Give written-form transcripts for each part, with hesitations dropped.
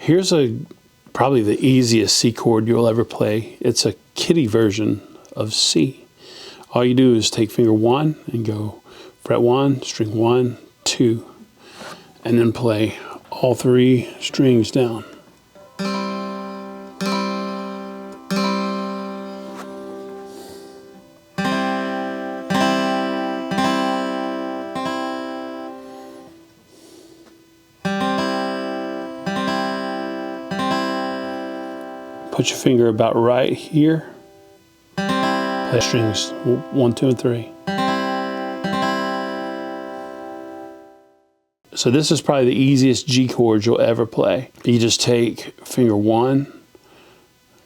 Here's probably the easiest C chord you'll ever play. It's a kiddie version of C. All you do is take finger 1 and go fret 1, string 1, 2, and then play all 3 strings down. Put your finger about right here. Play strings 1, 2, and 3. So this is probably the easiest G chord you'll ever play. You just take finger 1,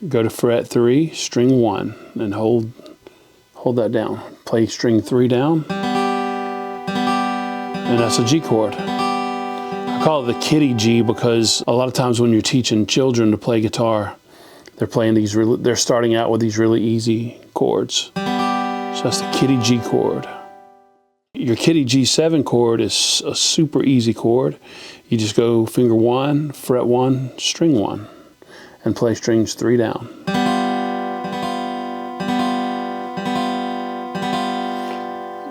go to fret 3, string 1, and hold that down. Play string 3 down, and that's a G chord. I call it the kiddie G because a lot of times when you're teaching children to play guitar, they're playing these. They're starting out with these really easy chords. So that's the kiddie G chord. Your kiddie G7 chord is a super easy chord. You just go finger 1, fret 1, string 1, and play strings 3 down.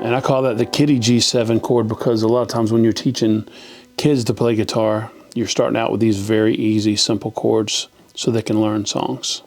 And I call that the kiddie G7 chord because a lot of times when you're teaching kids to play guitar, you're starting out with these very easy, simple chords so they can learn songs.